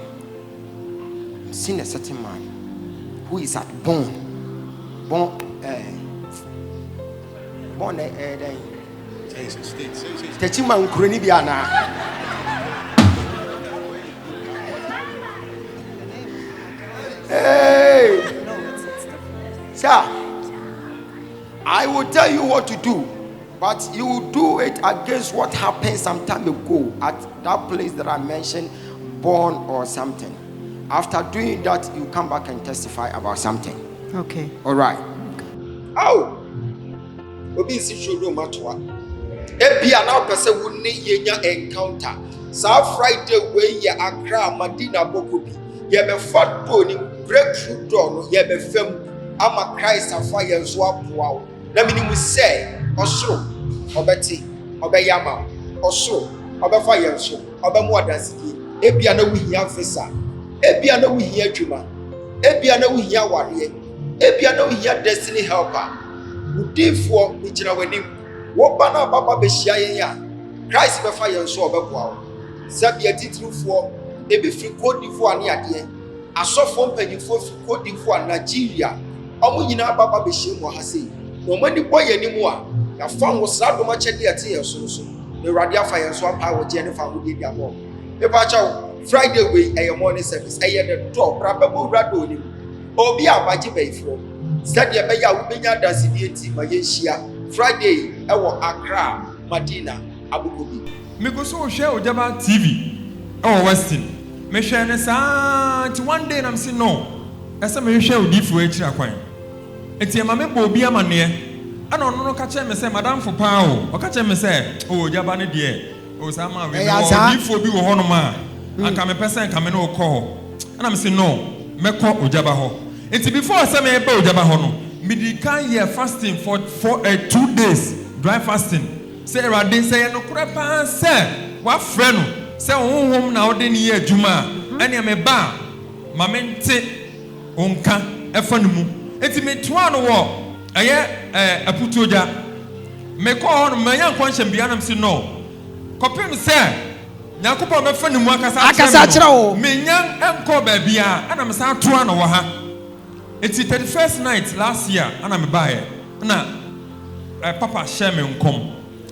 I'm seeing a certain man who is at Bonn. Techima Nkureni Biana. Hey, sir, I will tell you what to do, but you will do it against what happened some time ago at that place that I mentioned, Born or something. After doing that, you come back and testify about something. Okay. All right. Oh, obi si show no matwa. Ebia na opese wo ne yenya encounter. Sa Friday we ye Accra Madina Bokobi. Ye be fat do ni breakthrough door no ye be fam ama Christ afa ye so apoa wo. Na minimu say osoro obeti obeyama osoro obefa ye so obemu adasidi. Ebia na wo hia visa. Ebia na wo hia adwuma. Ebia na wo hia ware. Ebia na wo hia destiny helper. Udifo ni gina wanim. Wo ba na baba be hia yen ya. Christ be fa yen so obeboa wo. Sabia titrufo ebi fi kodifo ane ade. Asofo mpanyifo fi kodifo a Nigeria. Omo nyina baba be hia mu ha sei. No mani boye ni mu a. Ya fa wo srado ma chede ate yen so so. Ne rade afa yen so apa wo je ne fa wo di abo. E ba cha Friday we a morning service. Eye the door brababo rado ni. Obi abaje bayifo. Said ya beya wo benya dasidi enti ma ye hia. Friday e wo Accra Madina Abukobi. Me go so share Ogyaba TV. Oh Western. Me share ne sa ti one day na me say no. Ese me share odifo e kira kwan. Enti e ma me bo obi amane. Ana ono no ka che me say madam fo pa o. O ka che me say o Ogyaba ne de. O sa ma we odifo bi wo hono ma. Anka me person ka me no ko. Ana me say no. Me ko Ogyaba ho. Enti before say me be Ogyaba ho no. Me di kan year fasting for 2 days. Dry fasting. Say Erade say no kura pa say wa frɛ no say honhom na ode ne ye adwuma ene me ba ma mente onka ɛfa no mu enti me toa no wɔ aputoja me ko on me yan kwanhyem bia nam si no kopem se nyankopɔ me fa ne mu akasa kyerɛ wo me nyan enko ba bia ana me sa toa no wɔ ha it's the 31st night last year ana me bae na papa share me nkom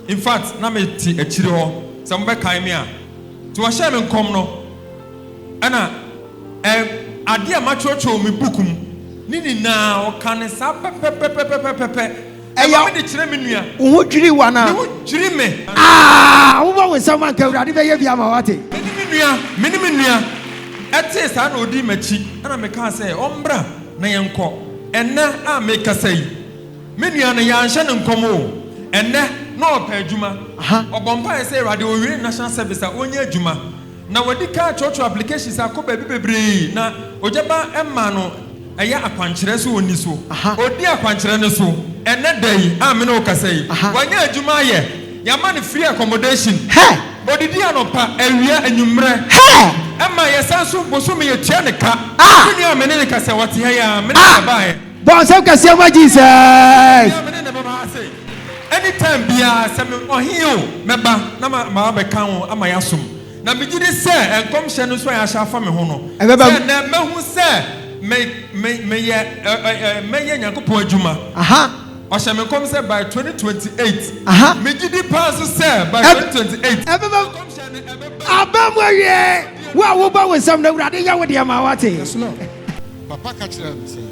in fact na me ti akiri ho se mo be kan me a to wa share me nkom no ana ade a machocho me bukum nini na o kan sa pepepepepepepe eya me de kire me nua wo dwiri wana wo dwiri me wo ba wo sama ka urade be ye bia ma wate me ni me nua ete sa na odi machi ana me ka say ombra na yenko enne a me kasa yi me nua na ya nhye ne nkomo enne na opa adwuma obompa say urade o wi national service a onye adwuma na wadi ka church applications akoba bebre na Ogyaba emma no eya akwankyere so oni so odi akwankyere ne so ene dai a me no kasa yi wanya adwuma ye yama ne free accommodation odidi anopa awia anwumre emma yesa so boso me yetua ne ka ni a me ne kasa wate ha ya me ne ba he bon se kasa ma Jesus me ne ba say anytime bia se me ohio meba na ma be kan ho ama yasom na me gidi se enkom hye no so ya sha fa me ho no se na mehu se me ye nyankopon adwuma Osha me come say by 2028. Me gidi pass say by 2028. Abamwe wa wo ba we sam na urade ya wo de ma wate. Yes no. Papa ka kire me say.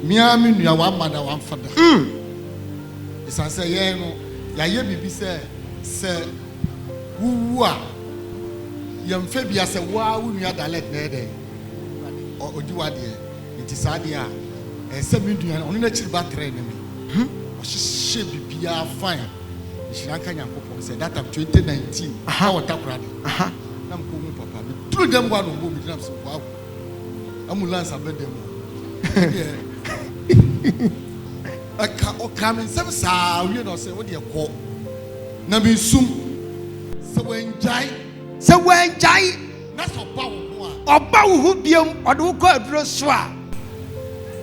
Mia me nua wa ma na wa mfada. Isa say ye no ya ye bibi say wu a yamfa bia say wa wu nua dialect na ede. Odi wa de nti saade a ese midua ono na chiri ba train me o hye bibia fine hyiranka nyankopon say that of 2019 ha wata kurade na mko mu papa me tru dem wa no mo bi na so wa ambulance abedem aka o kamen sem saa wi no say wo de ko na bi sum se wenjai na so ba wo ọba wo biem ọde wo kọ aduro so a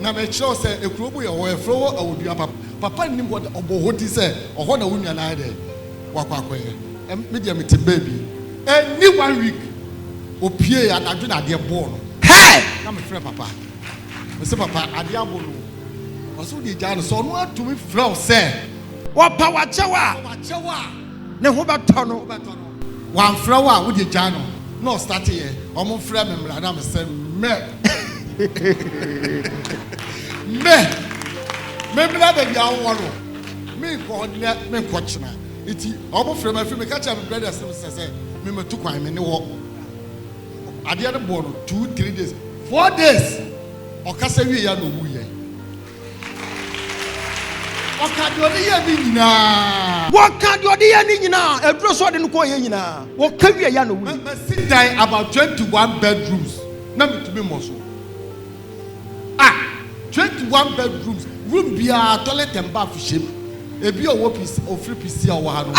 na me chiro se ekurobu ye wo efro awodua papa nim wo obo hodi se oho na wonua na ade wakwa akoye me dia mete baby ni 1 week opie adadwo na ade ball no na me frɛ papa me se papa ade abo no oso de gya no so no atumi frɛ se wo pa wa chewa ne ho beto no wan frɛ wa wo de gya no no start here omo frɛ me mra na me se me bla baby aworo me ko ne me ko china iti omo frɛ me catch my brother say me metu kwan me ne wo ade ade bo no 2-3 days 4 days okasa wi ya no wu ye okadode ye ni nyina wakadode ye ni nyina eduro so de no ko ye nyina wokawi ya no wu me sit down about 21 bedrooms na me to be moso 21 bedrooms room bia toilet and bath shame ebi owo piece o free piece o wa no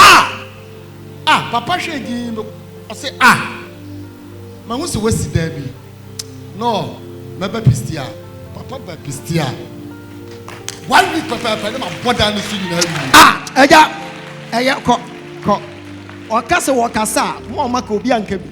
papa hwe gi o say ma hu se wasi da bi no me ba piece papa ba piece 1 week papa na boda no so nyina eja eya ko o kase wo kasa mo maka obi anka bi.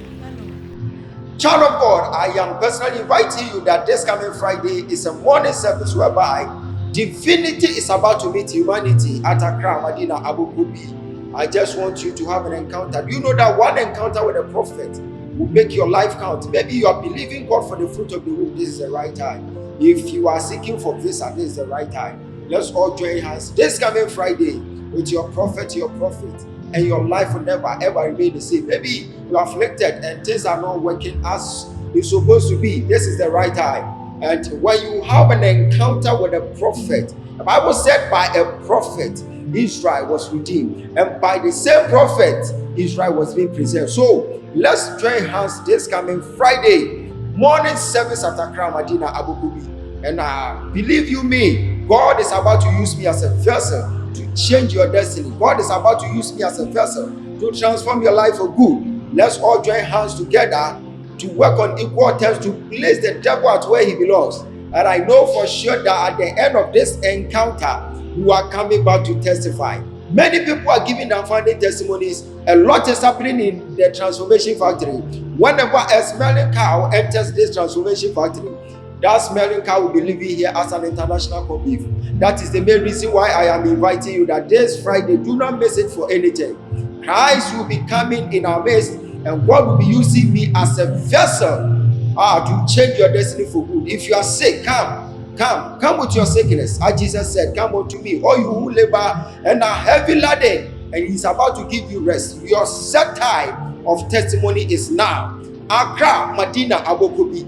Child of God, I am personally inviting you that this coming Friday is a morning service whereby divinity is about to meet humanity at Accra, Medina, Abu Dhabi. I just want you to have an encounter. Do you know that one encounter with a prophet will make your life count? Maybe you are believing God for the fruit of the womb. This is the right time. If you are seeking for visa, this is the right time. Let's all join hands this coming Friday with your prophet, and your life will never ever remain the same. Maybe you are afflicted and things are not working as it's supposed to be. This is the right time. And when you have an encounter with a prophet, the Bible said by a prophet Israel was redeemed, and by the same prophet Israel was being preserved. So let's join hands this coming Friday morning service at Accra, Medina, Abu Dhabi. And believe you me, God is about to use me as a vessel to change your destiny. God is about to use me as a vessel to transform your life for good. Let's all join hands together to work on equal terms to place the devil at where he belongs And I know for sure that at the end of this encounter, you are coming back to testify. Many people are giving their finding testimonies. A lot is happening in the transformation factory. Whenever a smelling cow enters this transformation factory, that smelling cow will be living here as an international co-beef. That is the main reason why I am inviting you that this Friday, do not miss it for anything. Christ will be coming in our midst, and God will be using me as a vessel to change your destiny for good. If you are sick, come with your sickness. As Jesus said, come unto me, all you who labor and are heavy laden, and He's about to give you rest. Your set time of testimony is now. Accra, Medina, Abokobi.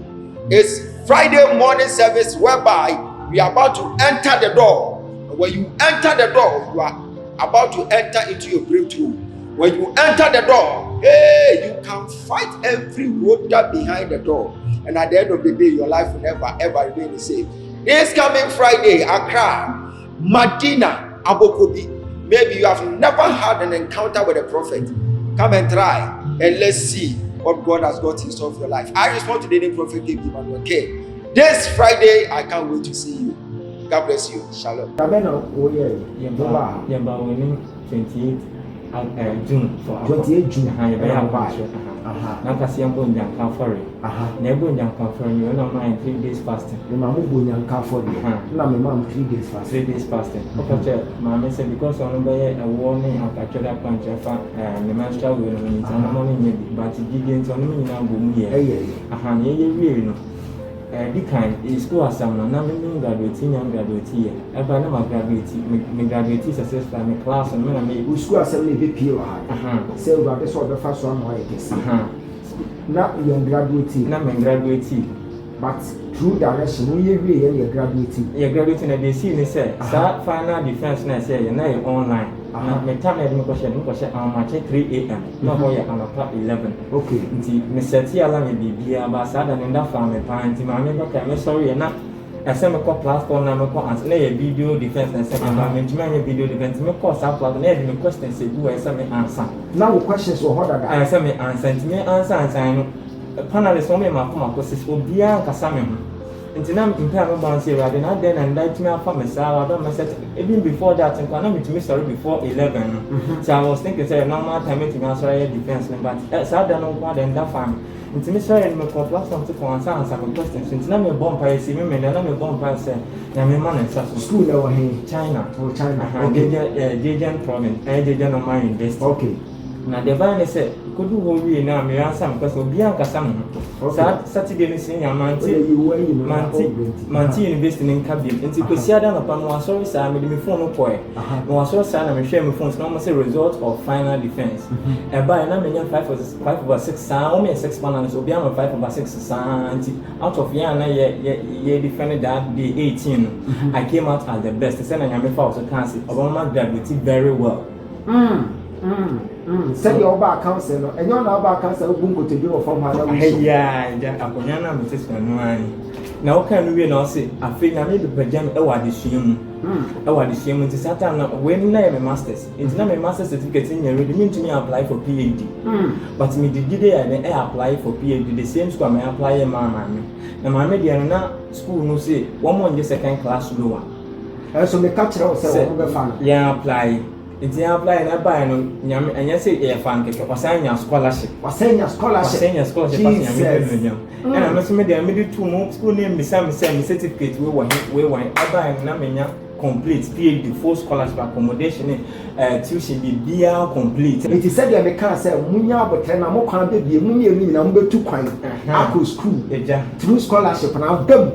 It's Friday morning service whereby we are about to enter the door. When you enter the door, you are about to enter into your breakthrough. When you enter the door, hey, you can fight every road that behind the door. And at the end of the day, your life will never ever remain the same. This coming Friday, Accra, Medina, Abokobi. Maybe you have never had an encounter with a prophet. Come and try, and let's see what God has got in store for your life. I respond to the name Prophet Gabe Emmanuel. Okay, this Friday, I can't wait to see you. God bless you. Shalom. 28 June for 28 June. na kasi yambo nyanka for na ebo nyanka for me na my 3 days fasting the mamu bo nyanka for me na me mam 3 days fasting okay mama say because on be a warning akachora punch fa me menstrual we no me tan mo me but gidi nti on me nyina bo mu ye ye wie no the kind is school assembly na me graduate here eba na ma graduate me graduate successful me class and me school assembly be pie wa say we be so be fa so am why kesi na you graduate but through direction we wie graduate na they see me say final defense na say na online na me time na me ko share match 3 am no boy on 11 okay nti me set ala me bibia ba sa da nda fa me pa nti ma me ka me sorry na asem ko platform na me ko answer na video defense na say me video defense me ko sa platform na me question say do asem me answer now questions were harder than asem me answer nti me answer no panelists for me ma ko sis obia kasa me ho nti na mpia no bounce here na then and that me afa me sa don me set even before that nko na me to me sorry before 11 so I was thinking say normal time to me sorry defense but sa da no kwa then that farm nti me sorry me ko platform to answer me questions nti na me bomb pa see me na me bomb pa say na me man sa school na wa here China okay Zhejiang province Zhejiang normal university okay na the van say could do we na me answer because obia nkasa mo Saturday ni sin ya manti university ni nkabiem nti kwesi ada no pa no asori sa me phone ko no asori sa na me hwe me phone no say result of final defense e ba na me nya 5/6 sa o me 6 balance obia no 5/6 sa nti out of ya na ye defend that day 18 I came out as the best say na nya me fa also cancel obama graduate very well Say your back counsel, and you're not back counsel bunko to do from her. Yeah, Aponyana Mrs. Manuani. Now can we not say, I think I need to pajam a shame. A shame into Satan when I am a master's. It's not a master's certificate in your mean to me apply for PhD. But me did I apply for PhD the same school I apply a mamma. Now my media school no say 1 month just second class lower. So me catch us fan. Yeah, apply. It's apply na buy no nyame anya say e fan keke wasanya scholarship and I'm me dey me do two no school name me certificate we buy na menya complete PhD full scholarship accommodation tuition be complete it is said me can say munya abotre na mo kwan be bie munya mi na mo betu kwan akọ school through scholarship na dem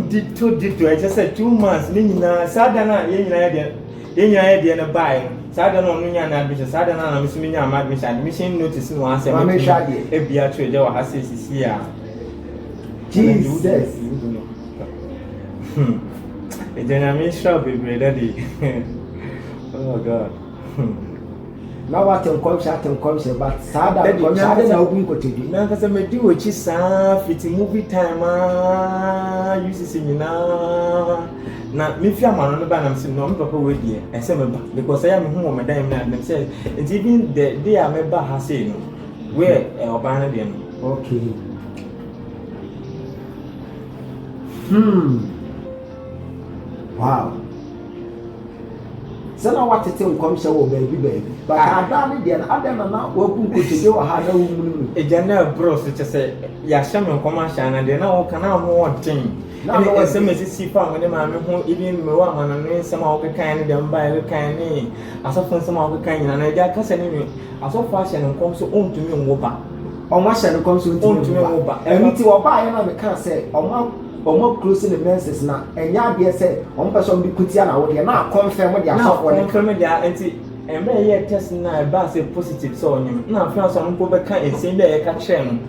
did I just said 2 months ni nyina sada na ye nyina ye na buy sada no nya na admission sada na me so nya admission notice no answer me e bia to eja wa hase sisi a Jesus eja me shop be daddy oh god now what in come but sada na ogun ko tebi na kasa me di ochi sa fit movie time UCC nyina na me fi amano no ba na me no me papa we die e se me ba because I am hu o me dan me na me say it even the day I me ba ha say no where oba na de no okay Wow. So now what to tell come show baby. But I don't need I don't know what could you have a general bros to say, Yasham commercial and then now can I more thing. Now, SMS see from when I'm even Moan and some of the kind of them by the kind as often some of the kind and I got cousin as of fashion and comes on to me on Woba. On my channel comes to me Woba. And it's what buy and I can't say, or more close in the menses now. And ya dear said, on person be Kutiana, what you're not confirm with your software. Confirm their anti. And may yet test now bass a positive so on him. Now, France on Poba can't say there, catch him.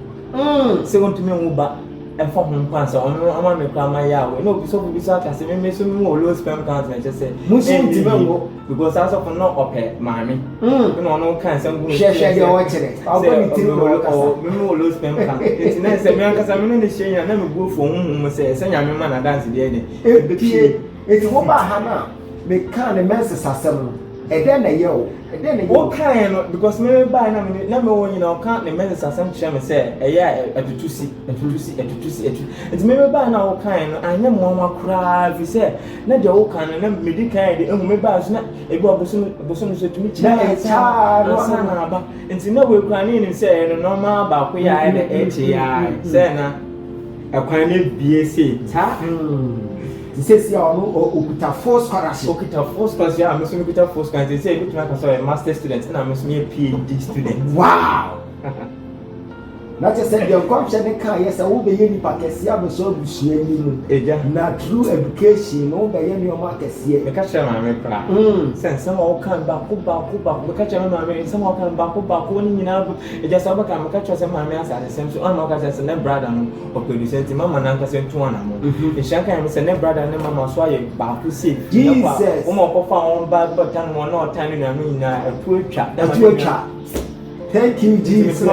Second to me, Woba. And for him, pass on my clamor. No, so we saw as a mission more low spam cards. I just say, because as of not up, mammy. You know, no kinds of share your watching. I'll go to low spam cards. It's nice, America's I'm in the shade and never go for whom say, send your man a dance the day. It's Woba Hannah, make kind of messes as some. And then a yo, and then what kind because maybe by number one, you know, can't the message as some chairman say, a year at to see, it's maybe by now kind, I never want to cry if you say, not the old kind, and then me kind, the only bars not a bosom to me, child, and to know we're crying and say, no normal about we are at the HAI, say, a kind of BSC, he says, Okuta force scholarship. Okuta force scholarship. I'm assuming Okuta force scholarship. They say, "Look, I'm a master student, and I'm assuming a PhD student." Wow. Not just said your connection can yes, I will be any packets. I will so be sharing. Not true education. No, by any of markets here. The catcher, my Send some all come back. The catcher, my some all come back. When you know, it just over come catch us and my mass at the same so I'm as a brother or producing Mamma and Uncle sent to one. The Shanghai is a name brother and Mamma Sway back to see. Jesus, more profound, but one more time in a poor chat. Thank you, Jesus.